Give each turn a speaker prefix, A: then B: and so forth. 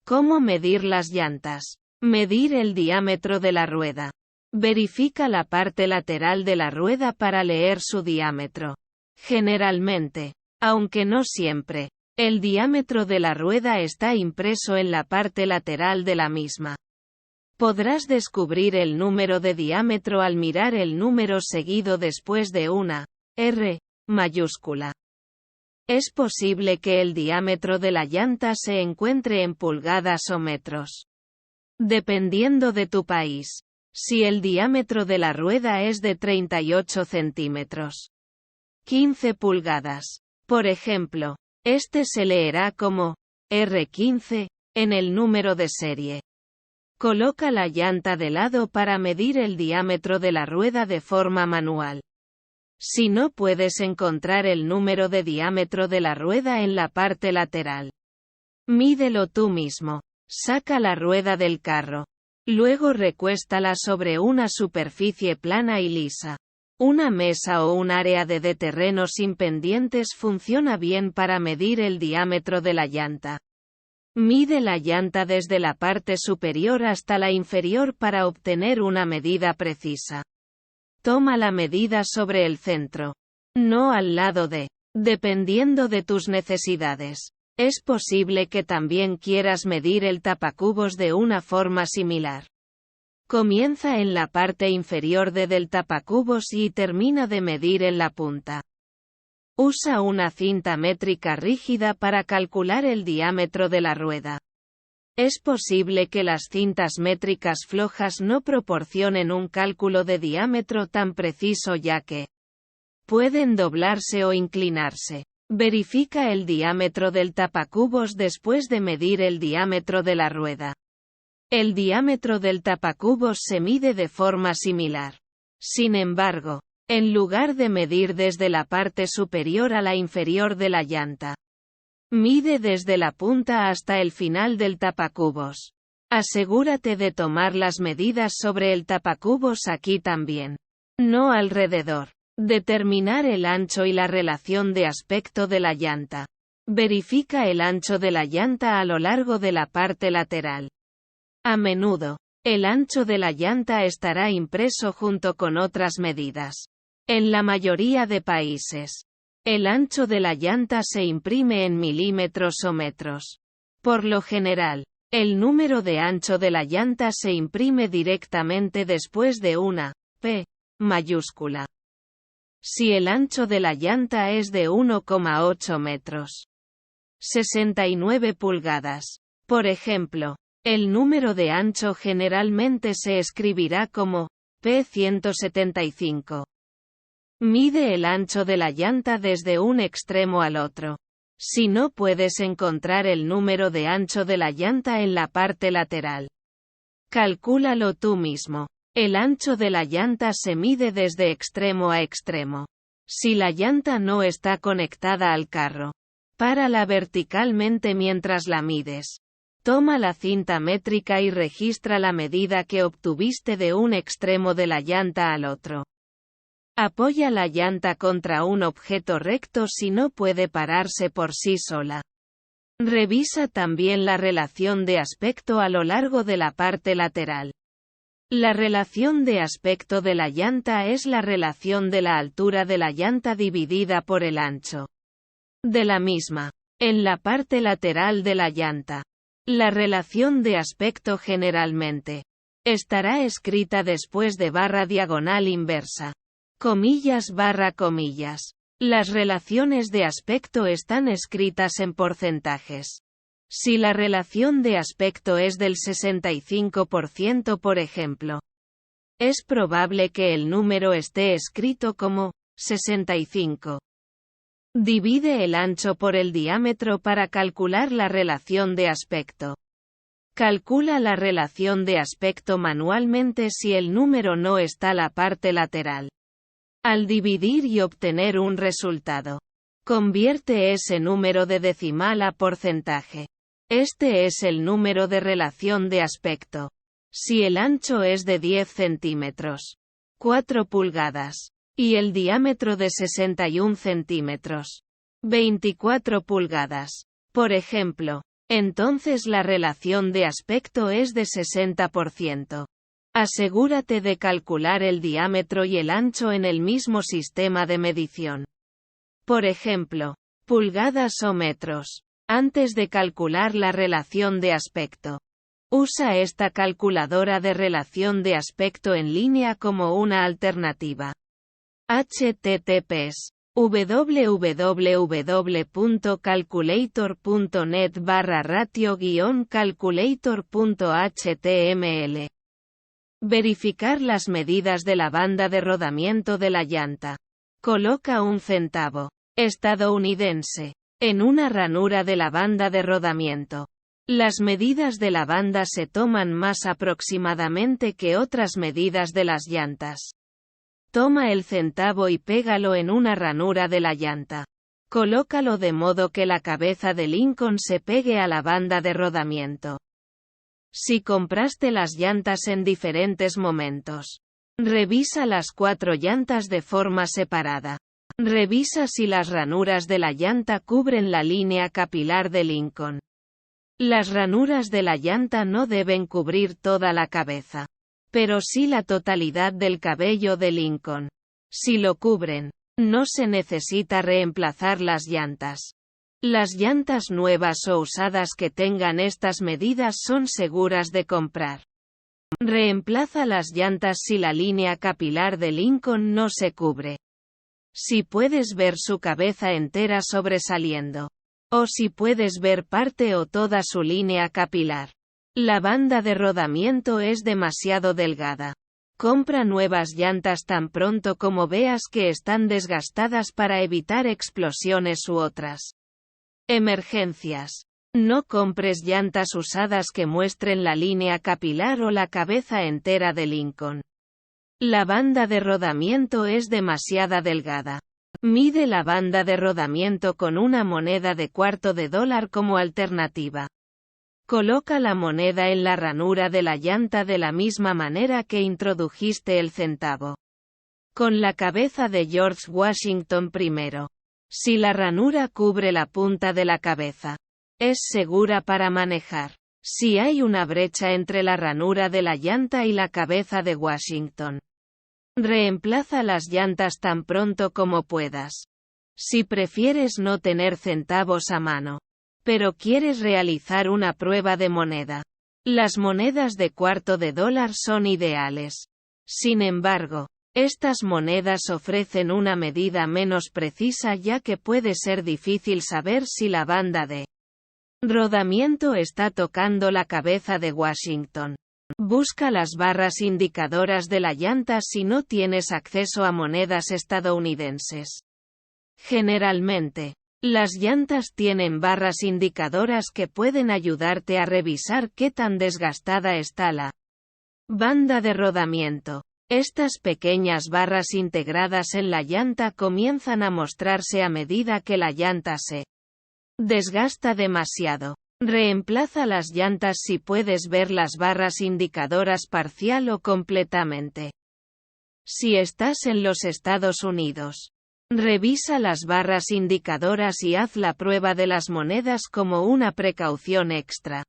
A: ¿Cómo medir las llantas? Medir el diámetro de la rueda. Verifica la parte lateral de la rueda para leer su diámetro. Generalmente, aunque no siempre, el diámetro de la rueda está impreso en la parte lateral de la misma. Podrás descubrir el número de diámetro al mirar el número seguido después de una R mayúscula. Es posible que el diámetro de la llanta se encuentre en pulgadas o metros. Dependiendo de tu país. Si el diámetro de la rueda es de 38 centímetros. 15 pulgadas. Por ejemplo, este se leerá como R15 en el número de serie. Coloca la llanta de lado para medir el diámetro de la rueda de forma manual. Si no puedes encontrar el número de diámetro de la rueda en la parte lateral, mídelo tú mismo. Saca la rueda del carro. Luego recuéstala sobre una superficie plana y lisa. Una mesa o un área de terreno sin pendientes funciona bien para medir el diámetro de la llanta. Mide la llanta desde la parte superior hasta la inferior para obtener una medida precisa. Toma la medida sobre el centro, no al lado de, dependiendo de tus necesidades. Es posible que también quieras medir el tapacubos de una forma similar. Comienza en la parte inferior del tapacubos y termina de medir en la punta. Usa una cinta métrica rígida para calcular el diámetro de la rueda. Es posible que las cintas métricas flojas no proporcionen un cálculo de diámetro tan preciso ya que pueden doblarse o inclinarse. Verifica el diámetro del tapacubos después de medir el diámetro de la rueda. El diámetro del tapacubos se mide de forma similar. Sin embargo, en lugar de medir desde la parte superior a la inferior de la llanta, mide desde la punta hasta el final del tapacubos. Asegúrate de tomar las medidas sobre el tapacubos aquí también. No alrededor. Determinar el ancho y la relación de aspecto de la llanta. Verifica el ancho de la llanta a lo largo de la parte lateral. A menudo, el ancho de la llanta estará impreso junto con otras medidas. En la mayoría de países, el ancho de la llanta se imprime en milímetros o metros. Por lo general, el número de ancho de la llanta se imprime directamente después de una P mayúscula. Si el ancho de la llanta es de 1,8 metros, 69 pulgadas, por ejemplo, el número de ancho generalmente se escribirá como P175. Mide el ancho de la llanta desde un extremo al otro. Si no puedes encontrar el número de ancho de la llanta en la parte lateral, calcúlalo tú mismo. El ancho de la llanta se mide desde extremo a extremo. Si la llanta no está conectada al carro, párala verticalmente mientras la mides. Toma la cinta métrica y registra la medida que obtuviste de un extremo de la llanta al otro. Apoya la llanta contra un objeto recto si no puede pararse por sí sola. Revisa también la relación de aspecto a lo largo de la parte lateral. La relación de aspecto de la llanta es la relación de la altura de la llanta dividida por el ancho de la misma. En la parte lateral de la llanta, la relación de aspecto generalmente estará escrita después de barra diagonal inversa. Comillas barra comillas. Las relaciones de aspecto están escritas en porcentajes. Si la relación de aspecto es del 65%, por ejemplo, es probable que el número esté escrito como 65. Divide el ancho por el diámetro para calcular la relación de aspecto. Calcula la relación de aspecto manualmente si el número no está la parte lateral. Al dividir y obtener un resultado, convierte ese número de decimal a porcentaje. Este es el número de relación de aspecto. Si el ancho es de 10 centímetros, 4 pulgadas, y el diámetro de 61 centímetros, 24 pulgadas, por ejemplo, entonces la relación de aspecto es de 60%. Asegúrate de calcular el diámetro y el ancho en el mismo sistema de medición. Por ejemplo, pulgadas o metros. Antes de calcular la relación de aspecto, usa esta calculadora de relación de aspecto en línea como una alternativa. https www.calculator.net/ratio-calculator.html. Verificar las medidas de la banda de rodamiento de la llanta. Coloca un centavo estadounidense en una ranura de la banda de rodamiento. Las medidas de la banda se toman más aproximadamente que otras medidas de las llantas. Toma el centavo y pégalo en una ranura de la llanta. Colócalo de modo que la cabeza de Lincoln se pegue a la banda de rodamiento. Si compraste las llantas en diferentes momentos, revisa las 4 llantas de forma separada. Revisa si las ranuras de la llanta cubren la línea capilar de Lincoln. Las ranuras de la llanta no deben cubrir toda la cabeza, pero sí la totalidad del cabello de Lincoln. Si lo cubren, no se necesita reemplazar las llantas. Las llantas nuevas o usadas que tengan estas medidas son seguras de comprar. Reemplaza las llantas si la línea capilar de Lincoln no se cubre. Si puedes ver su cabeza entera sobresaliendo, o si puedes ver parte o toda su línea capilar, la banda de rodamiento es demasiado delgada. Compra nuevas llantas tan pronto como veas que están desgastadas para evitar explosiones u otras emergencias. No compres llantas usadas que muestren la línea capilar o la cabeza entera de Lincoln. La banda de rodamiento es demasiado delgada. Mide la banda de rodamiento con una moneda de $0.25 como alternativa. Coloca la moneda en la ranura de la llanta de la misma manera que introdujiste el centavo. Con la cabeza de George Washington primero. Si la ranura cubre la punta de la cabeza, es segura para manejar. Si hay una brecha entre la ranura de la llanta y la cabeza de Washington, reemplaza las llantas tan pronto como puedas. Si prefieres no tener centavos a mano, pero quieres realizar una prueba de moneda, las monedas de $0.25 son ideales. Sin embargo, estas monedas ofrecen una medida menos precisa ya que puede ser difícil saber si la banda de rodamiento está tocando la cabeza de Washington. Busca las barras indicadoras de la llanta si no tienes acceso a monedas estadounidenses. Generalmente, las llantas tienen barras indicadoras que pueden ayudarte a revisar qué tan desgastada está la banda de rodamiento. Estas pequeñas barras integradas en la llanta comienzan a mostrarse a medida que la llanta se desgasta demasiado. Reemplaza las llantas si puedes ver las barras indicadoras parcial o completamente. Si estás en los Estados Unidos, revisa las barras indicadoras y haz la prueba de las monedas como una precaución extra.